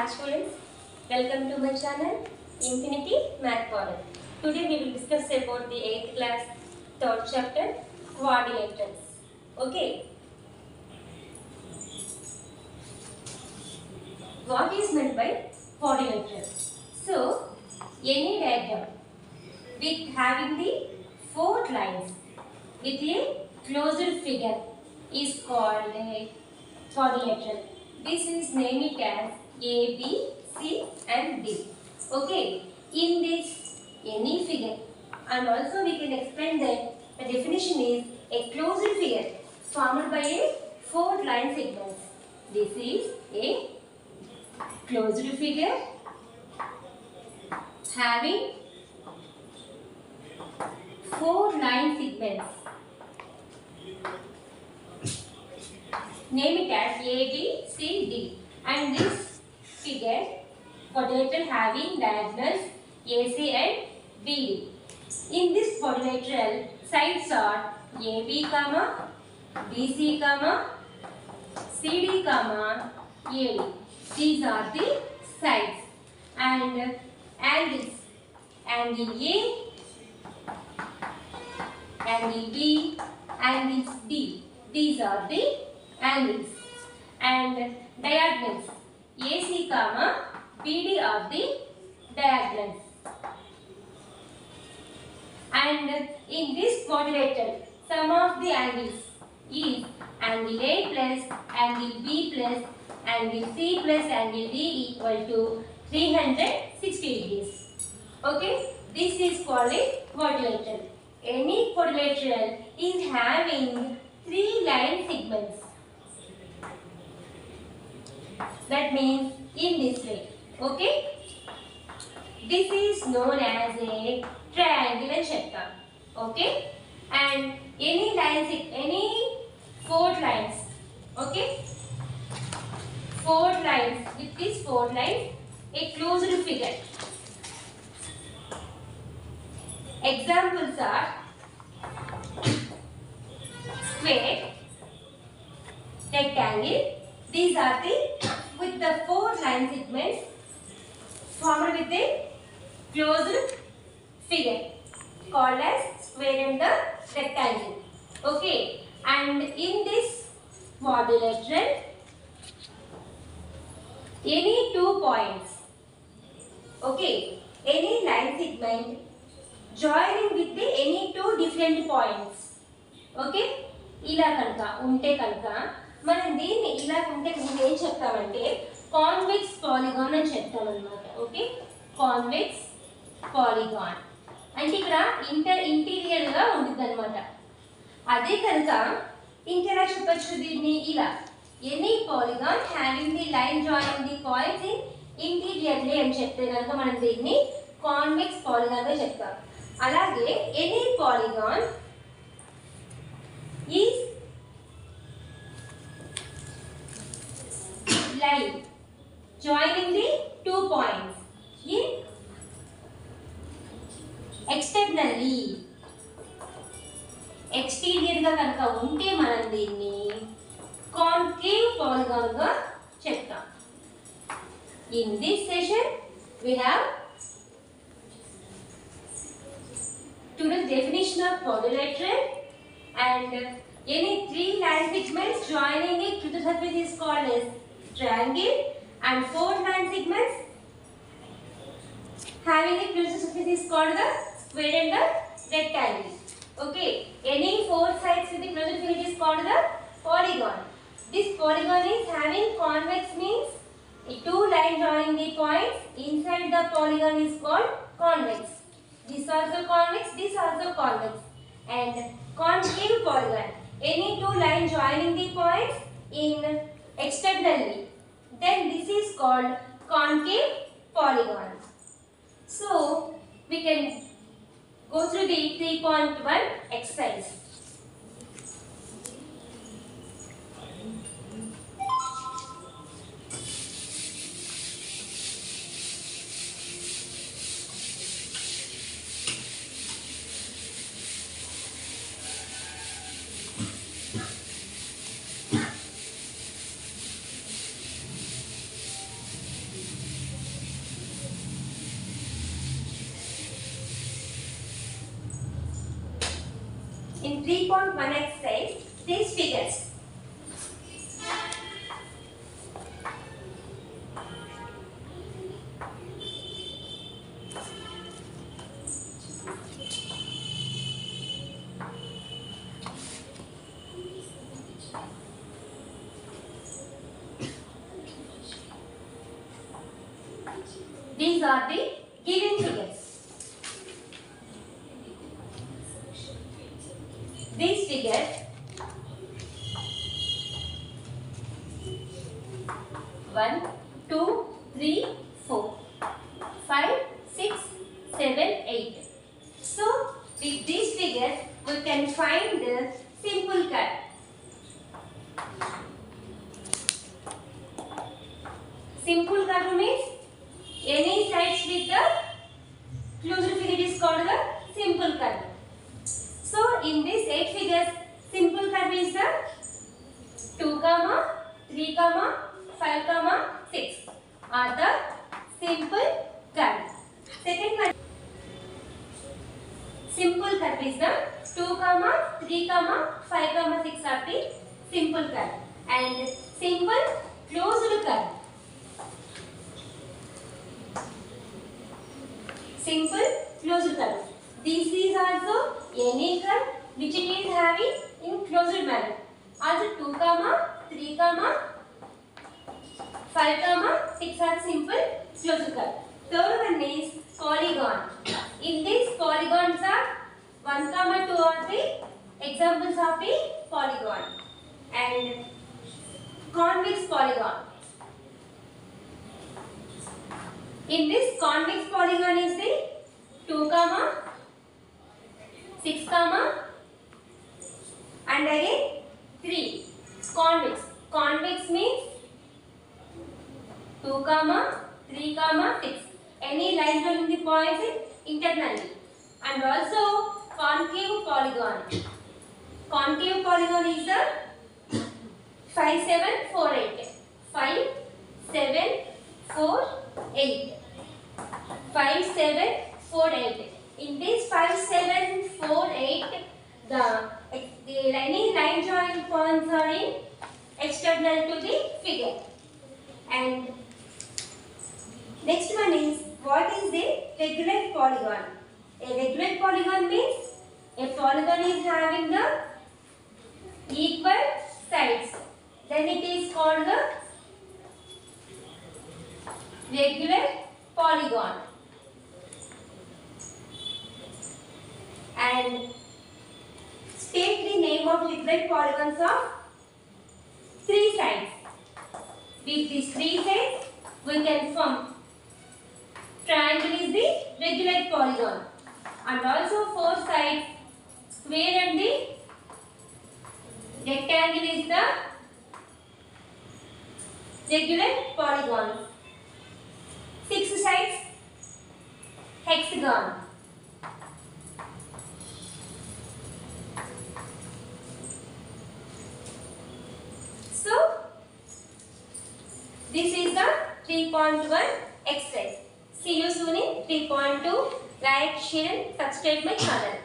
Hi students, welcome to my channel Infinity Math Corner. Today we will discuss about the 8th class 3rd chapter quadrilaterals. Okay. What is meant by quadrilateral? So, any diagram with having the 4 lines with a closed figure is called a quadrilateral. This is named it as A, B, C and D. Okay. In this any figure, and also we can explain that the definition is a closed figure formed by a 4 line segments. This is a closed figure having 4 line segments. Name it as A, B, C, D. And this figure quadrilateral having diagonals AC and BD. In this quadrilateral, sides are AB, BC, CD, AD. These are the sides. And angles. Angle A, angle B, angles D. These are the angles. And diagonals. AC, BD are the diagonals. And in this quadrilateral, sum of the angles is angle A plus angle B plus angle C plus angle D equal to 360 degrees. Okay, this is called a quadrilateral. Any quadrilateral is having 3 line segments. That means in this way. Okay, this is known as a triangle and chepta. Okay, and any lines, any 4 lines. Okay, 4 lines. With these 4 lines, a closed figure. Examples are square, rectangle. These are the with the 4 line segments formed with a closed figure called as square and the rectangle. Okay, and in this quadrilateral, any 2 points, okay, any line segment joining with the any 2 different points. Okay, ఇలా కనుక ఉంటే కనుక మనం దీన్ని ఇలా ఉంటే మనం ఏం చెప్తామంటే కాన్వెక్స్ పాలిగాన్ అని చెప్తామన్నమాట. ఓకే, కాన్వెక్స్ పాలిగాన్ అంటే ఇక్కడ ఇంటీరియర్ గా ఉంటుంది అనమాట. అదే కనుక ఇంకెలా చెప్పచ్చు దీన్ని, ఇలా any polygon having the line joining the points in interiorly అని చెప్తే కనుక మనం దీన్ని కాన్వెక్స్ పాలిగాన్ గా చెప్తాం. అలాగే any polygon is line joining the 2 points in externally. Exterior గా కనుక ఉంటే మనం దీన్ని concave polygon గా చెప్తాం. In this session we have student definition of quadrilateral, and any 3 line segments joining it to the surface is called as triangle, and 4 line segments having a closed surface is called the square and the rectangle. Okay, any 4 sides with the closed figure is called the polygon. This polygon is having convex, means 2 lines joining the points inside the polygon is called convex. This also convex, this also convex. And concave polygon, any 2 lines joining the points in externally, then this is called concave polygon. So we can go through the 3.1 exercise. 3.1 exercise, these figures. These are the given figures. These figures 1, 2, 3, 4, 5, 6, 7, 8. So with these figures we can find the simple curve. Simple curve means any sides with the closed figure is called the simple curve. So in these 8 figures, simple curve is the 2, 3, 5, 6 are the simple curve. Second one, simple curve is the 2, 3, 5, 6 are the simple curve, and simple closed curve. Simple closed curve. This is also any curve which it is having in closed manner. Also 2, 3, 5, 6 are simple closed curve. Third one is polygon. In these polygons are 1, 2 are the examples of the polygon, and convex polygon. In this convex polygon is the 2, 6, and again 3. Convex. Convex means 2, 3, 6. Any line joining the points internally. And also concave polygon. Concave polygon is the 5, 7, 4, 8. 5, 7, 4, 8. 5, 7, 4, 8. In this 5, 7, 4, 8, the any line joining points are in external to the figure. And next one is, what is a regular polygon? A regular polygon means a polygon is having the equal sides. Then it is called the regular polygon. And state the name of regular polygons of 3 sides. With these 3 sides, we can form triangle is the regular polygon, and also 4 sides, square and the rectangle is the regular polygon. 6 sides, hexagon. So this is the 3.1 exercise. See you soon in 3.2. Like, share, subscribe my channel.